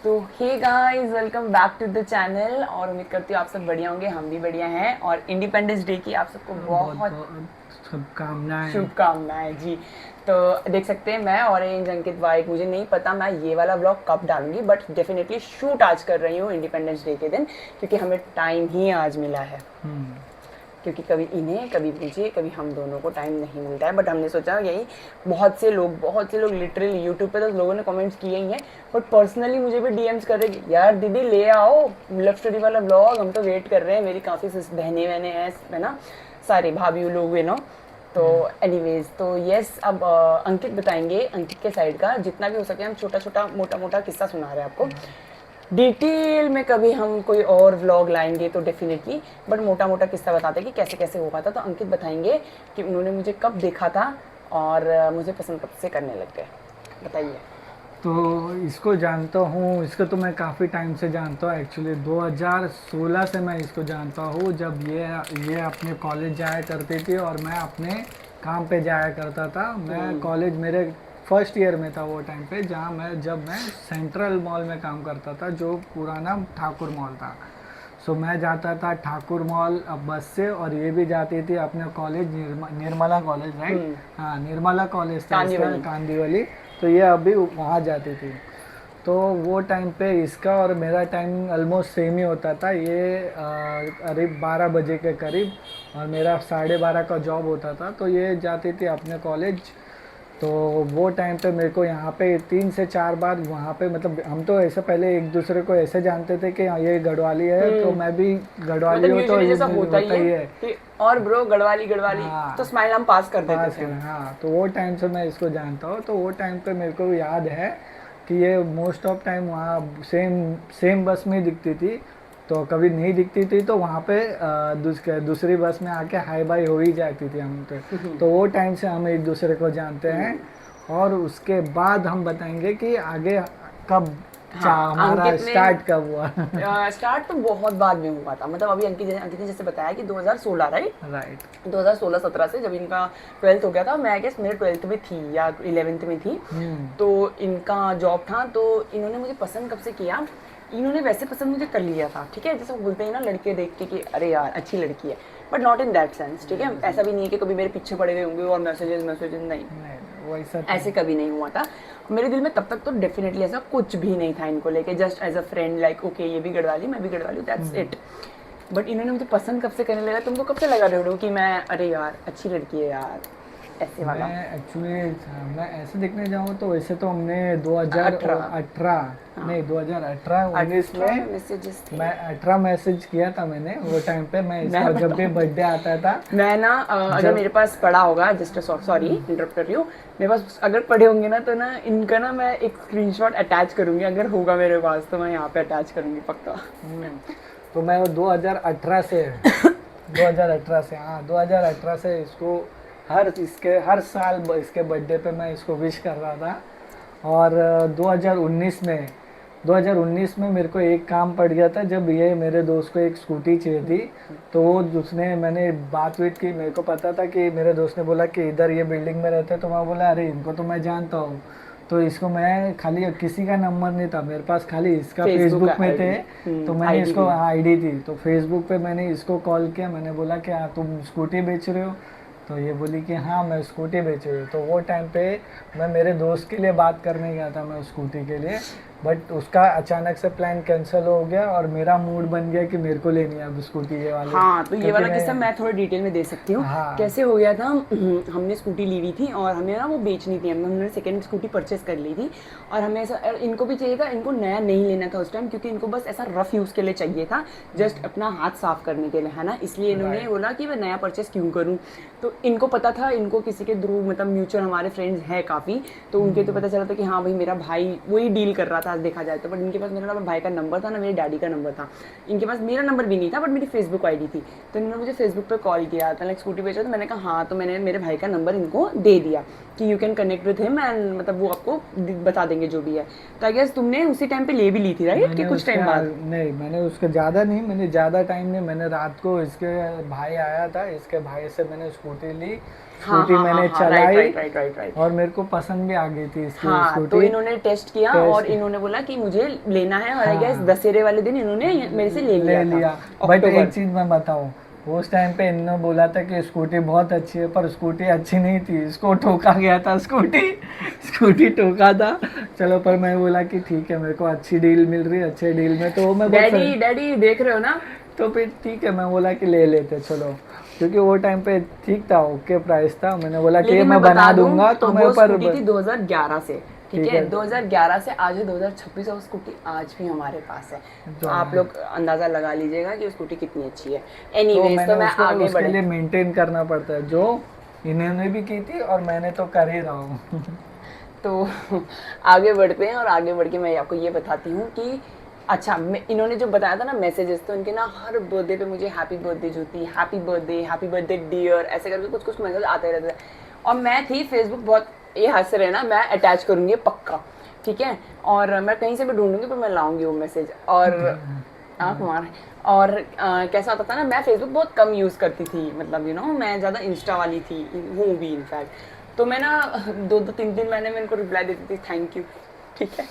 तो hey guys, welcome back to the channel. और उम्मीद करती हूँ आप सब बढ़िया होंगे, हम भी बढ़िया हैं। और इंडिपेंडेंस डे की आप सबको बहुत बहुत बहुत शुभकामनाएं। शुभकामनाएं जी। तो देख सकते हैं मैं ऑरेंज, अंकित वाइट, मुझे नहीं पता मैं ये वाला व्लॉग कब डालूंगी, बट डेफिनेटली शूट आज कर रही हूँ इंडिपेंडेंस डे के दिन, क्योंकि हमें टाइम ही आज मिला है। हम्म। क्योंकि कभी इन्हें, कभी मुझे, कभी हम दोनों को टाइम नहीं मिलता है। बट हमने सोचा यही, बहुत से लोग लिटरली यूट्यूब पे तो लोगों ने कमेंट्स किए ही हैं, बट पर्सनली मुझे भी डीएम्स कर रहे कि यार दीदी ले आओ लव स्टोरी वाला ब्लॉग, हम तो वेट कर रहे हैं। मेरी काफ़ी बहनें वहनें हैं, है ना, सारे भाभी लोग, तो एनीवेज, तो यस, अब अंकित बताएंगे, अंकित के साइड का जितना भी हो सके हम छोटा छोटा मोटा मोटा किस्सा सुना रहे हैं आपको। डिटेल में कभी हम कोई और व्लॉग लाएंगे तो डेफिनेटली, बट मोटा मोटा किस्सा बताते हैं कि कैसे कैसे हुआ था। तो अंकित बताएंगे कि उन्होंने मुझे कब देखा था और मुझे पसंद कब से करने लग गए। बताइए। तो इसको जानता हूँ, इसको तो मैं काफ़ी टाइम से जानता हूँ। एक्चुअली 2016 से मैं इसको जानता हूँ, जब ये अपने कॉलेज जाया करती थी और मैं अपने काम पे जाया करता था। मैं कॉलेज मेरे फर्स्ट ईयर में था वो टाइम पे, जब मैं सेंट्रल मॉल में काम करता था, जो पुराना ठाकुर मॉल था। सो मैं जाता था ठाकुर मॉल बस से, और ये भी जाती थी अपने कॉलेज, निर्मला कॉलेज, राइट? हाँ, निर्मला कॉलेज था इसका, कांदीवली। कांदीवली। तो ये अभी वहाँ जाती थी। तो वो टाइम पे इसका और मेरा टाइम ऑलमोस्ट सेम ही होता था। ये करीब 12 बजे के करीब, और मेरा 12:30 का जॉब होता था। तो ये जाती थी अपने कॉलेज। तो वो टाइम पे मेरे को यहाँ पे 3 से 4 बार वहाँ पे, मतलब हम तो ऐसे पहले एक दूसरे को ऐसे जानते थे कि हाँ ये गढ़वाली है, तो मैं भी गढ़वाली मतलब हूँ, तो यूजुअली ये जैसा होता ही होता है ही है। कि और ब्रो गढ़वाली गढ़वाली, तो हाँ, स्माइल हम पास कर देते पास थे कर, हम। हाँ। तो वो टाइम से मैं इसको जानता हूँ। तो वो टाइम पे मेरे को याद है कि ये मोस्ट ऑफ टाइम वहाँ सेम सेम बस में दिखती थी। तो कभी नहीं दिखती थी तो वहाँ पे दूसरी बस में आके हाई बाई हो ही जाती थी हम तो वो टाइम से हम एक दूसरे को जानते हैं। और उसके बाद हम बताएंगे कि आगे कब हाँ, हमारा अंकित ने स्टार्ट कब हुआ। स्टार्ट तो बहुत बाद में हुआ था। मतलब अभी अंकित ने जैसे बताया कि 2016, राइट? राइट। 2016-17 से जब इनका 12th हो गया था, मैं गेस मेरे 12th में थी या 11th में थी। हम्म। तो इनका जॉब था, तो इन्होंने मुझे पसंद कब से किया, इन्होंने वैसे पसंद मुझे कर लिया था, ठीक है, जैसे वो बोलते हैं ना लड़के देख के कि अरे यार अच्छी लड़की है, but not in that sense, ठीक है। ऐसा भी नहीं है कि कभी मेरे पीछे पड़े हुए होंगे और मैसेजेस मैसेजेस, नहीं, नहीं, वैसा तो ऐसे कभी नहीं हुआ था। मेरे दिल में तब तक तो डेफिनेटली ऐसा कुछ भी नहीं था इनको लेके, just as a friend, like okay ये भी गढ़वाली, मैं भी गढ़वाली, दैट्स इट। बट इन्होंने मुझे पसंद कब से करने लगा, तुमको कब से लगा रेडो कि मैं अरे यार अच्छी लड़की है यार, ऐसे वाला? मैं एक्चुअली, मैं ऐसे देखने जाऊँ तो वैसे तो हमने 18। 2018, नहीं, 2018-19 18 में में मैसेजेस थे। मैं 18 मैसेज किया था मैंने वो टाइम पे। मैं मैं इसका जब भी बताऊँ, बर्थडे आता था, मैं ना अगर जब मेरे पास पड़ा होगा, जस्ट सॉरी इंटरप्ट कर रही हूँ, मेरे पास अगर पड़े होंगे ना, तो ना इनका ना मैं एक स्क्रीनशॉट अटैच करूंगी, अगर होगा मेरे पास तो मैं यहाँ पे अटैच करूंगी पक्का। तो मैं वो 2018 से, हाँ, 2018 से इसको हर साल इसके बर्थडे पे मैं इसको विश कर रहा था। और 2019 में मेरे को एक काम पड़ गया था, जब ये मेरे दोस्त को एक स्कूटी चाहिए थी। तो वो उसने, मैंने बात हुई की, मेरे को पता था कि मेरे दोस्त ने बोला कि इधर ये बिल्डिंग में रहते हैं, तो मैं बोला अरे इनको तो मैं जानता हूँ। तो इसको मैं खाली, किसी का नंबर नहीं था मेरे पास, खाली इसका फेसबुक फेसबुक में थे। आईडी, तो मैंने आईडी इसको, थी। आईडी थी, तो फेसबुक पे मैंने इसको कॉल किया। मैंने बोला कि हाँ तुम स्कूटी बेच रहे हो? तो ये बोली कि हाँ मैं स्कूटी बेच रही हूँ। तो वो टाइम पे मैं मेरे दोस्त के लिए बात करने गया था, मैं उस स्कूटी के लिए। बट उसका अचानक से प्लान कैंसिल हो गया, और मेरा मूड बन गया कि मेरे को लेनी है अब स्कूटी ये वाली, हाँ, तो ये क्योंकि वाला किस्सा मैं, मैं थोड़ा डिटेल में दे सकती हूँ। हाँ। कैसे हो गया था, हमने स्कूटी ली हुई थी और हमें ना वो बेचनी थी, हमने सेकंड स्कूटी परचेस कर ली थी। और हमें ऐसा, इनको भी चाहिए था, इनको नया नहीं लेना था उस टाइम, क्योंकि इनको बस ऐसा रफ यूज़ के लिए चाहिए था, जस्ट अपना हाथ साफ करने के लिए, है ना, इसलिए इन्होंने राइट। बोला कि मैं नया परचेस क्यों करूँ। तो इनको पता था, इनको किसी के थ्रू, मतलब म्यूचुअल हमारे फ्रेंड्स हैं काफ़ी, तो उनके तो पता चला था कि हाँ भाई मेरा भाई वही डील कर रहा था देखा जाए तो। बट इनके पास मेरा ना भाई का नंबर था ना मेरे डैडी का नंबर था, इनके पास मेरा नंबर भी नहीं था, बट मेरी फेसबुक आईडी थी। तो इन्होंने मुझे फेसबुक पे कॉल किया था, लाइक स्कूटी बेचा, तो मैंने कहा हाँ, तो मैंने मेरे भाई का नंबर इनको दे दिया कि you can connect with him and, मतलब वो आपको बता देंगे जो भी है। तो आई गेस तुमने उसी टाइम पे ले भी ली थी, राइट, कि मैंने कुछ टाइम उसका, बाद? नहीं, मैंने उसका ज़्यादा नहीं, मैंने ज़्यादा टाइम नहीं, मैंने रात को, इसके भाई आया था, इसके भाई से मैंने स्कूटी ली। स्कूटी मैंने चलाई राइट। और मेरे को पसंद भी आ गई थी इसकी हाँ, स्कूटी। तो इन्होंने टेस्ट किया और इन्होंने बोला कि मुझे लेना है, और आई गेस दशहरे वाले दिन इन्होंने मेरे से ले लिया था। बट अक्टूबर। एक चीज मैं बताऊं, उस टाइम पे इन्होंने बोला था कि स्कूटी बहुत अच्छी है, पर स्कूटी अच्छी नहीं थी, इसको ठोका गया था स्कूटी ठोका था। चलो, पर मैं बोला कि ठीक है, मेरे को अच्छी डील मिल रही है, अच्छे डील में तो मैं डैडी देख रहे हो ना? तो फिर ठीक है, मैं बोला कि ले लेते चलो, क्योंकि वो टाइम पे ठीक था, ओके प्राइस था। मैंने बोला कि लेकिन मैं बता बना दूं, दूंगा तो मैं वो ऊपर स्कूटी थी 2011 से, ठीक ठीक है, है। 2011 से आज है 2026 और स्कूटी आज भी हमारे पास है। तो आप लोग अंदाजा लगा लीजिएगा कि स्कूटी कितनी अच्छी है। तो एनीवेज, मैंने तो मैं उसको आगे उसके लिए बढ़े। मेंटेन करना पड़ता है, जो इन्होंने भी की थी और मैंने तो कर ही रहा हूँ। तो आगे बढ़ते हैं, और आगे बढ़ के मैं आपको ये बताती हूँ कि अच्छा, इन्होंने जो बताया था ना मैसेजेस, तो इनके ना हर बर्थडे पे मुझे हैप्पी बर्थडे ज्योति, हैप्पी बर्थडे डियर, ऐसे करके कुछ कुछ मैसेज आते रहते थे। और मैं थी फेसबुक बहुत, ये हंस रहे ना, मैं अटैच करूँगी पक्का, ठीक है, और मैं कहीं से भी ढूंढूंगी पर मैं लाऊंगी वो मैसेज। और आँख मार। और कैसा होता था ना, मैं फेसबुक बहुत कम यूज़ करती थी, मतलब मैं ज़्यादा इंस्टा वाली थी, हूँ भी इनफैक्ट। तो मैं ना 2-3 महीने में इनको रिप्लाई देती थी थैंक यू, ठीक है।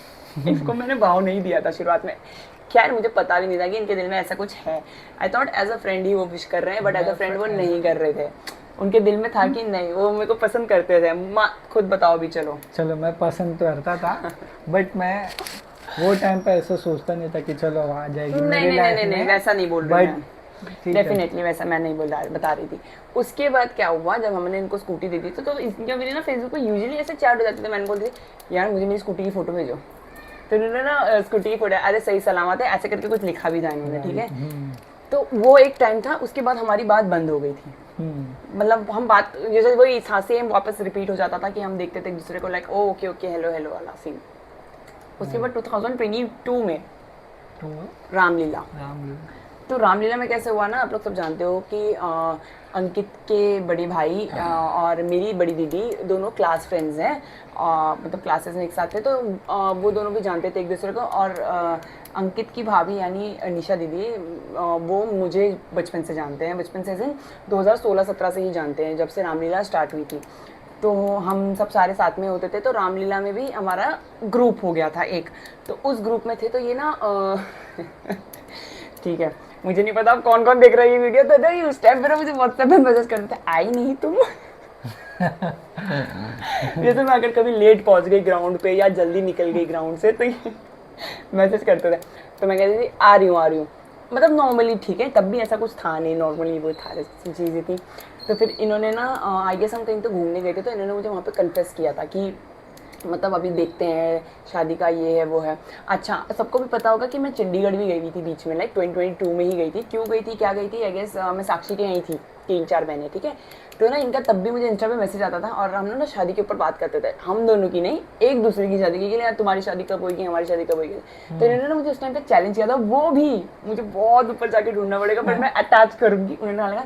इनको मैंने भाव नहीं दिया था शुरुआत में, खैर मुझे पता भी नहीं था कि इनके दिल में ऐसा कुछ है। I thought as a friend ही वो विश कर रहे हैं, बट एज अ फ्रेंड वो नहीं कर रहे थे। उनके दिल में था कि नहीं, वो मेरे को पसंद करते थे। खुद बताओ भी। चलो, मैं पसंद तो करता था, बट मैं वो टाइम पे ऐसा सोचता नहीं था कि चलो आ जाएगी मेरी लाइफ में। वैसा नहीं बोल रही मैं, ठीक है। डेफिनेटली वैसा मैं नहीं बता रही थी। उसके बाद क्या हुआ, जब हमने इनको स्कूटी दे दी तो इनके मेरे ना फेसबुक पे यूजुअली ऐसे चैट हो जाते थे। मैंने बोलती थी यार मुझे मेरी स्कूटी की फोटो भेजो, तो इन्होंने ना स्कूटी की फोटो, अरे सही सलामत है ऐसे करके कुछ लिखा भी था इन्होंने, ठीक है। तो वो एक टाइम था, उसके बाद हमारी बात बंद हो गई थी। मतलब हम बात जैसे वही सेम वापस रिपीट हो जाता था कि हम देखते थे एक दूसरे को, लाइक ओ ओके हेलो वाला सीन। उसके बाद 2022 में रामलीला। तो रामलीला में कैसे हुआ ना, आप लोग सब जानते हो कि अंकित के बड़े भाई और मेरी बड़ी दीदी दोनों क्लास फ्रेंड्स हैं, मतलब क्लासेस में एक साथ थे, तो वो दोनों भी जानते थे एक दूसरे को। और अंकित की भाभी यानी निशा दीदी, वो मुझे बचपन से जानते हैं, बचपन से 2016-17 से ही जानते हैं, जब से रामलीला स्टार्ट हुई थी। तो हम सब सारे साथ में होते थे, तो रामलीला में भी हमारा ग्रुप हो गया था एक, तो उस ग्रुप में थे। तो ये ना ठीक है, मुझे नहीं पता आप कौन कौन देख रहे हैं ये वीडियो, तो नहीं उस टाइम पर मुझे व्हाट्सएप पे मैसेज करते थे आई नहीं तुम। जैसे मैं अगर कभी लेट पहुंच गई ग्राउंड पे या जल्दी निकल गई ग्राउंड से, तो ये मैसेज करते थे। तो मैं कहती थी आ रही हूँ, मतलब नॉर्मली, ठीक है, तब भी ऐसा कुछ था नहीं, नॉर्मली वो था चीज़ें थी। तो फिर इन्होंने ना आई गेस हम कहीं तो घूमने गए थे, तो इन्होंने मुझे वहाँ पे कन्फेस किया था कि मतलब अभी देखते हैं शादी का ये है वो है। अच्छा, सबको भी पता होगा कि मैं चंडीगढ़ भी गई हुई थी बीच में, लाइक 2022 में ही गई थी। क्यों गई थी, क्या गई थी, आई गेस मैं साक्षी के यहीं थी 3-4 महीने, ठीक है। तो ना इनका तब भी मुझे इंस्टा पे मैसेज आता था, और हम लोग ना शादी के ऊपर बात करते थे, हम दोनों की नहीं, एक दूसरे की शादी की, यार तुम्हारी शादी कब होगी, हमारी शादी कब होगी। तो इन्होंने ना मुझे उस टाइम पे चैलेंज किया था, वो भी मुझे बहुत ऊपर जाके ढूंढना पड़ेगा, बट मैं अटैच करूंगी। उन्होंने कहा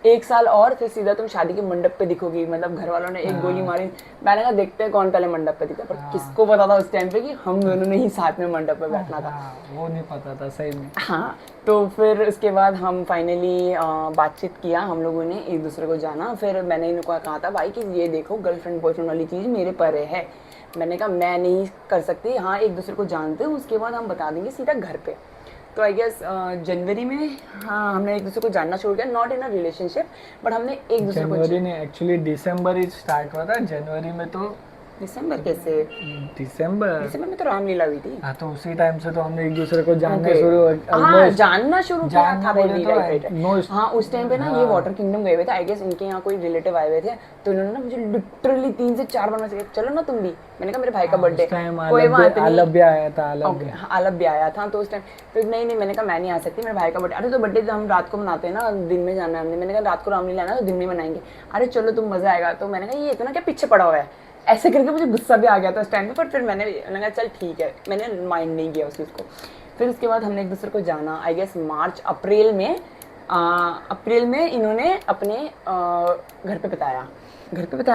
1 साल और फिर सीधा तुम शादी के मंडप पे दिखोगी, मतलब घर वालों ने एक गोली मारी। मैंने कहा देखते हैं कौन पहले मंडप पे दिखता, पर किसको पता था उस टाइम पे कि हम दोनों ने ही साथ में मंडप पे बैठना था। वो नहीं पता था सही में। हाँ, तो फिर उसके बाद हम फाइनली बातचीत किया, हम लोगों ने एक दूसरे को जाना। फिर मैंने इनको कहा था भाई कि ये देखो गर्लफ्रेंड बॉयफ्रेंड वाली चीज़ मेरे परे है। मैंने कहा मैं नहीं कर सकती, हाँ एक दूसरे को जानते हो, उसके बाद हम बता देंगे सीधा घर पे। तो आई गेस जनवरी में हाँ हमने एक दूसरे को जानना शुरू किया, not in a relationship, but हमने एक दूसरे को जनवरी ने एक्चुअली दिसंबर ही स्टार्ट हुआ था, जनवरी में तो दिसंबर कैसे, दिसंबर में तो रामलीला हुई थी। हाँ, तो उसी टाइम से तो हमने एक दूसरे को जानना Okay. शुरू हाँ जानना शुरू किया था, राइट। हाँ उस टाइम पे ना ये वाटर किंगडम गए हुए थे, आई गेस इनके यहाँ कोई रिलेटिव आए हुए थे। तो इन्होंने ना मुझे लिटरली 3 से 4 बार मैसेज किया चलो ना तुम भी। मैंने कहा मेरे भाई का बर्थडे, कोई बात नहीं, आलब भी आया था, आलब भी आया था। तो उस टाइम तो नहीं मैंने कहा मैं नहीं आ सकती, मेरे भाई का बर्थडे। अरे तो बर्थडे हम रात को मनाते हैं ना, दिन में जाना है हमने। मैंने कहा रात को रामलीला है ना, तो दिन में मनाएंगे। अरे चलो तुम मजा आएगा। तो मैंने कहा ये तो ना क्या पीछे पड़ा हुआ है, ऐसे करके मुझे गुस्सा भी आ गया था उस टाइम पे। पर फिर मैंने कहा चल ठीक है, मैंने माइंड नहीं किया उस चीज़ को। फिर उसके बाद हमने एक दूसरे को जाना, आई गेस अप्रैल में इन्होंने अपने घर पे बताया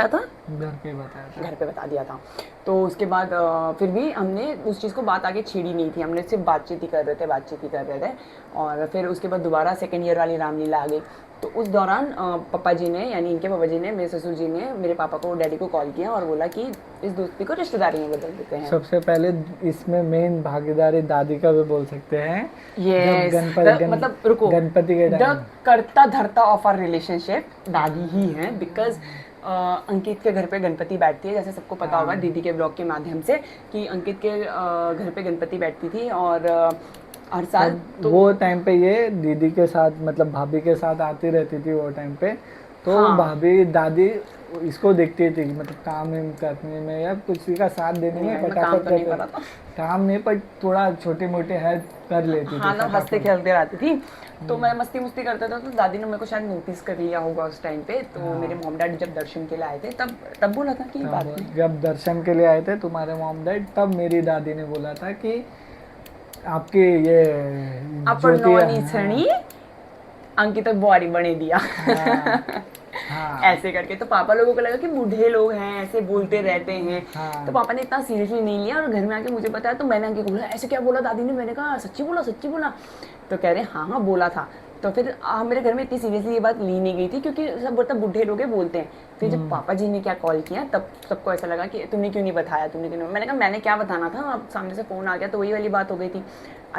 था। घर पे बताया था। घर पे बता दिया था। तो उसके बाद फिर भी हमने उस चीज़ को बात आगे छेड़ी नहीं थी, हमने सिर्फ बातचीत ही कर रहे थे, बातचीत ही कर रहे थे। और फिर उसके बाद दोबारा सेकेंड ईयर वाली रामलीला आ गई। तो उस दौरान पापा जी ने, यानी इनके पापा जी ने, मेरे ससुर जी ने मेरे पापा को, डैडी को कॉल किया और बोला कि इस दोस्ती को रिश्तेदारी में बदल देते हैं। सबसे पहले इसमें मेन भागीदारी दादी का भी बोल सकते हैं। Yes, मतलब रुको, गणपति के द टाइम कर्ता धर्ता ऑफ आर रिलेशनशिप दादी ही हैं, बिकॉज अंकित के घर पे गणपति बैठती है, जैसे सबको पता होगा दीदी के ब्लॉग के माध्यम से कि अंकित के घर पे गणपति बैठती थी। और हर साल तो वो टाइम पे ये दीदी के साथ मतलब भाभी के साथ आती रहती थी वो टाइम पे। तो हाँ। भाभी दादी इसको देखती थी मतलब काम करने में या किसी का साथ देने में, मैं काम फटाफट तो नहीं करते- कर रहा था। काम नहीं पर थोड़ा छोटे मोटे हेल्प कर लेती थी हाँ ना, फटाफट। हंसते खेलते रहती थी। तो मैं मस्ती मुस्ती करता था, तो दादी ने मेरे को शायद नोटिस कर लिया होगा उस टाइम पे। तो मेरे मॉम डैडी जब दर्शन के लिए आए थे तब बोला था कि ये बात नहीं। जब दर्शन के लिए आए थे तुम्हारे मॉम डैड, तब मेरी दादी ने बोला था कि आपकी ये अपनौनी छणी अंकित तक बुआरी बने दिया। हाँ, ऐसे करके तो पापा लोगों को लगा कि बूढ़े लोग हैं, ऐसे बोलते रहते हैं। हाँ। तो पापा ने इतना सीरियसली नहीं लिया और घर में आके मुझे बताया। तो मैंने अंकित को बोला ऐसे क्या बोला दादी ने, मैंने कहा सच्ची बोला, सच्ची बोला। तो कह रहे हाँ हाँ बोला था। तो फिर मेरे घर में इतनी सीरियसली ये बात ली नहीं गई थी, क्योंकि सब बोलता बूढ़े लोग बोलते हैं। फिर जब पापा जी ने क्या कॉल किया तब सबको ऐसा लगा कि तुमने क्यों नहीं बताया, तुमने क्यों नहीं। मैंने कहा मैंने क्या बताना था, अब सामने से फ़ोन आ गया तो वही वाली बात हो गई थी।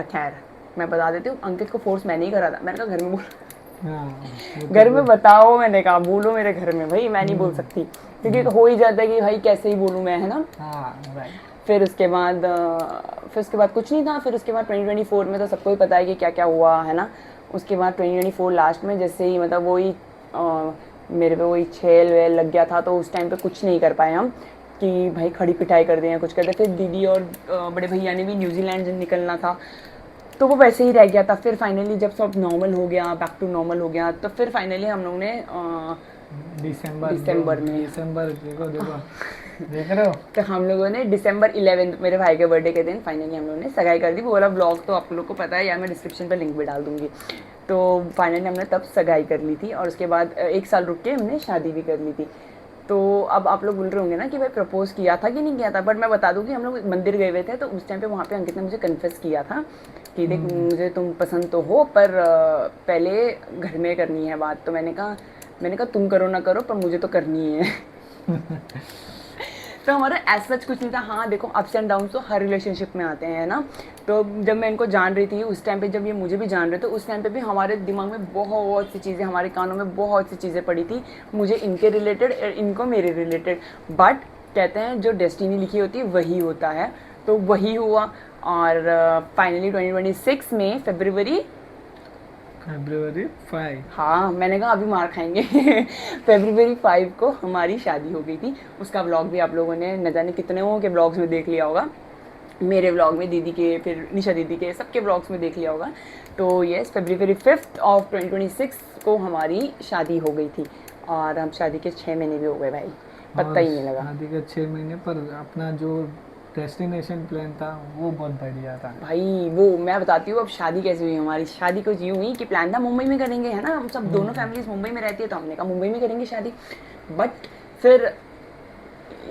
खैर मैं बता देती हूँ, अंकित को फोर्स मैंने ही करा था। मैंने कहा घर में बोल, घर में बताओ, मैंने कहा बोलो मेरे घर में, भाई मैं नहीं बोल सकती, क्योंकि हो ही जाता है कि भाई कैसे ही बोलूँ मैं, है ना। फिर उसके बाद कुछ नहीं था। फिर उसके बाद 2024 में तो सबको ही पता है कि क्या क्या हुआ, है ना। उसके बाद 2024 लास्ट में जैसे ही मतलब वही मेरे पे वही छेल वेल लग गया था, तो उस टाइम पे कुछ नहीं कर पाए हम कि भाई खड़ी पिटाई कर दें, कुछ कर दे। फिर दीदी और बड़े भैया ने भी न्यूजीलैंड निकलना था, तो वो वैसे ही रह गया था। फिर फाइनली जब सब नॉर्मल हो गया, बैक टू नॉर्मल हो गया, तो फिर फाइनली हम लोगों ने दिसंबर देखो देख रहे हो। तो हम लोगों ने December 11 मेरे भाई के बर्थडे के दिन फाइनली हम लोगों ने सगाई कर दी। वो वाला ब्लॉग तो आप लोग को पता है यार, मैं डिस्क्रिप्शन पे लिंक भी डाल दूंगी। तो फाइनली हमने तब सगाई कर ली थी और उसके बाद 1 साल रुक के हमने शादी भी कर ली थी। तो अब आप लोग बोल रहे होंगे ना कि भाई प्रपोज किया था कि नहीं किया था, बट मैं बता दूं कि हम लोग मंदिर गए हुए थे। तो उस टाइम पे वहाँ पे अंकित ने मुझे कन्फेस किया था कि देख मुझे तुम पसंद तो हो, पर पहले घर में करनी है बात। तो मैंने कहा तुम करो ना करो, पर मुझे तो करनी है। तो हमारा ऐसा सच कुछ नहीं था। हाँ देखो, अप्स एंड डाउन तो हर रिलेशनशिप में आते हैं ना। तो जब मैं इनको जान रही थी उस टाइम पे, जब ये मुझे भी जान रहे थे उस टाइम पे भी हमारे दिमाग में बहुत सी चीज़ें, हमारे कानों में बहुत सी चीज़ें पड़ी थी, मुझे इनके रिलेटेड, इनको मेरे रिलेटेड। बट कहते हैं जो डेस्टिनी लिखी होती है वही होता है, तो वही हुआ। और फाइनली 2026 में February 5। हाँ मैंने कहा अभी मार खाएंगे। February 5 को हमारी शादी हो गई थी। उसका व्लॉग भी आप लोगों ने न जाने कितने के ब्लॉग्स में देख लिया होगा, मेरे व्लॉग में, दीदी के, फिर निशा दीदी के, सबके व्लॉग्स में देख लिया होगा। तो यस, February 5 of 2026 को हमारी शादी हो गई थी और हम शादी के 6 महीने भी हो गए भाई, पता ही नहीं लगा। शादी के 6 महीने पर अपना जो डेस्टिनेशन प्लान था वो बहुत बढ़िया था भाई। वो मैं बताती हूँ अब शादी कैसे हुई हमारी। शादी कुछ यूँ हुई कि प्लान था मुंबई में करेंगे, है ना, हम सब दोनों फैमिलीज मुंबई में रहती है, तो हमने कहा मुंबई में करेंगे शादी। बट फिर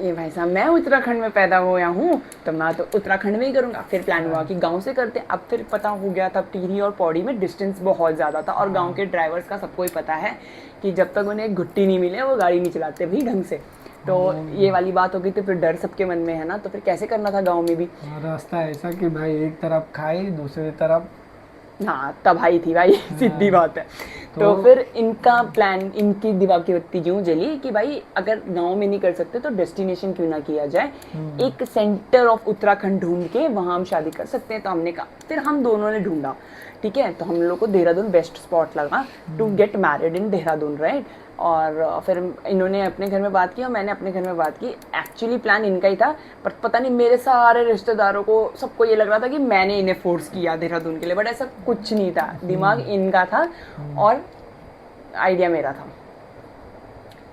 ये भाई साहब, मैं उत्तराखंड में पैदा हुआ हूँ तो मैं तो उत्तराखंड में ही करूँगा। फिर प्लान हुआ कि गांव से करते हैं। अब फिर पता हो गया था टिहरी और पौड़ी में डिस्टेंस बहुत ज़्यादा था, और गांव के ड्राइवर्स का सबको ही पता है कि जब तक उन्हें घुट्टी नहीं मिले वो गाड़ी नहीं चलाते भाई ढंग से। तो ये वाली बात हो गई थी। फिर डर सबके मन में है ना, तो फिर कैसे करना था गाँव में भी। रास्ता ऐसा कि भाई एक तरफ खाई दूसरी तरफ हाँ तबाही थी भाई। सीधी बात है। तो फिर इनका प्लान, इनकी दिमाग की बत्ती यूं जली कि भाई अगर गांव में नहीं कर सकते तो डेस्टिनेशन क्यों ना किया जाए, एक सेंटर ऑफ उत्तराखंड ढूंढ के वहाँ हम शादी कर सकते हैं। तो हमने कहा, फिर हम दोनों ने ढूंढा, ठीक है। तो हम लोग को देहरादून बेस्ट स्पॉट लगा to get married in Dehradun, right. और फिर इन्होंने अपने घर में बात की और मैंने अपने घर में बात की। एक्चुअली प्लान इनका ही था, पर पता नहीं मेरे सारे रिश्तेदारों को, सबको ये लग रहा था कि मैंने इन्हें फोर्स किया देहरादून के लिए, बट ऐसा कुछ नहीं था। दिमाग इनका था और आइडिया मेरा था।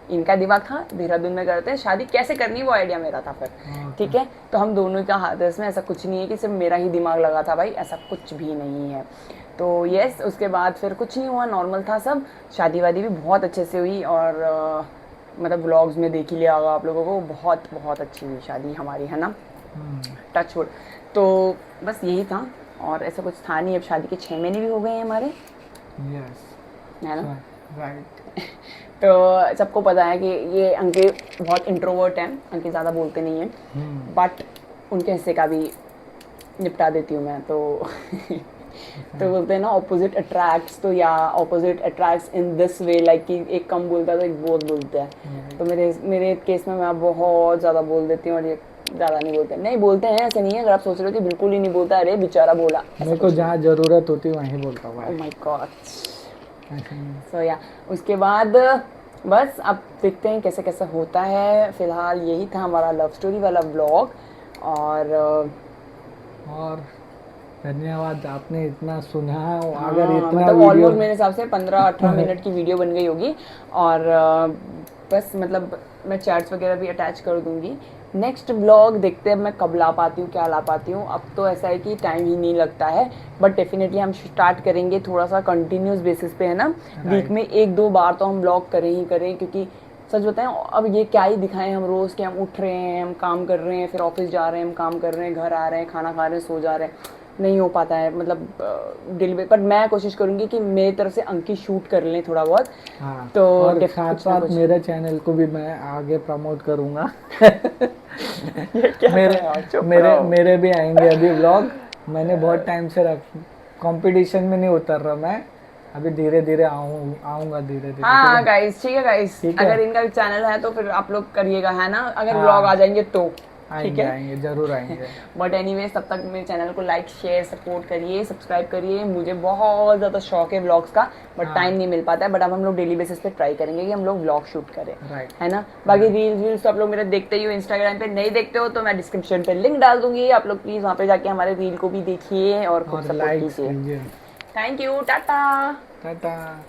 इनका दिमाग था देहरादून में करते हैं शादी, कैसे करनी वो आइडिया मेरा था फिर, ठीक है। तो हम दोनों का हाथ है इसमें, ऐसा कुछ नहीं है कि सिर्फ मेरा ही दिमाग लगा था भाई, ऐसा कुछ भी नहीं है। तो यस, उसके बाद फिर कुछ नहीं हुआ, नॉर्मल था सब। शादी वादी भी बहुत अच्छे से हुई और मतलब व्लॉग्स में देख ही लिया होगा आप लोगों को, बहुत बहुत अच्छी हुई शादी हमारी, है ना, टच वुड। तो बस यही था, और ऐसा कुछ था नहीं। अब शादी के 6 महीने भी हो गए हैं हमारे, यस, है ना। राइट। तो सबको पता है कि ये अंकित बहुत इंट्रोवर्ट हैं, अंकित ज़्यादा बोलते नहीं हैं, बट उनके हिस्से का भी निपटा देती हूँ मैं तो। तो बोलते हैं ना ऑपोजिट अट्रैक्ट्स, तो या opposite attracts in this way, like कि एक कम बोलता है तो एक बहुत बोलता है। तो मेरे केस में मैं बहुत ज़्यादा बोल देती हूँ, और ये ज़्यादा नहीं बोलते। नहीं बोलते हैं, ऐसे नहीं है, अगर आप सोच रहे हो कि बिल्कुल ही नहीं बोलता, अरे बेचारा बोला, मेरे को जहाँ ज़रूरत होती है वहीं बोलता हूँ। Oh my God. ऐसे नहीं। सो या उसके बाद बस अब देखते हैं कैसे कैसे होता है। फिलहाल यही था हमारा लव स्टोरी वाला व्लॉग, और धन्यवाद आपने इतना सुना। अगर हाँ, इतना मतलब वीडियो ऑलमोस्ट मेरे हिसाब से 15-18 मिनट की वीडियो बन गई होगी। और बस मतलब मैं चैट्स वगैरह भी अटैच कर दूंगी। नेक्स्ट ब्लॉग देखते हैं मैं कब ला पाती हूँ, क्या ला पाती हूँ। अब तो ऐसा है कि टाइम ही नहीं लगता है, बट डेफिनेटली हम स्टार्ट करेंगे थोड़ा सा कंटिन्यूस बेसिस पे, है ना। वीक में 1-2 बार तो हम ब्लॉग करें ही करें, क्योंकि सच बताएं अब ये क्या ही दिखाएं हम रोज़ कि हम उठ रहे हैं, हम काम कर रहे हैं, फिर ऑफिस जा रहे हैं, हम काम कर रहे हैं, घर आ रहे हैं, खाना खा रहे हैं, सो जा रहे हैं। नहीं हो पाता है मतलब डिलीवरी, पर मैं कोशिश करूंगी कि मेरी तरफ से अंकित शूट कर लें थोड़ा बहुत। हाँ, तो और कुछ साथ ना साथ कुछ मेरे चैनल को भी मैं आगे प्रमोट करूँगा। ये क्या मेरे था यार, चुप मेरे रहो। मेरे भी आएंगे अभी व्लॉग। मैंने बहुत टाइम से कंपटीशन में नहीं उतर रहा मैं। अभी धीरे धीरे आऊँगा धीरे धीरे, ठीक हाँ है। गाइस, ठीक है गाइस, ठीक है, अगर इनका भी चैनल है तो फिर आप लोग करिएगा, है ना, अगर व्लॉग आ हाँ, जाएंगे तो ठीक आएंगे है। आएंगे, जरूर आएंगे। बट एनीवेज तब तक मेरे चैनल को लाइक शेयर सपोर्ट करिए, सब्सक्राइब करिए। मुझे बहुत ज़्यादा शौक है व्लॉग्स का, बट टाइम हाँ, नहीं मिल पाता है। बट अब हम लोग डेली बेसिस पे ट्राई करेंगे कि हम लोग व्लॉग शूट करें, राइट, है ना। बाकी रील्स तो आप लोग मेरे देखते ही हो इंस्टाग्राम पे, नहीं देखते हो तो मैं डिस्क्रिप्शन पे लिंक डाल दूंगी, आप लोग प्लीज़ वहाँ पे जाके हमारे रील को भी देखिए और खूब और सपोर्ट लाइक्स कीजिए। कीजिए। Thank you, tata. टाटा।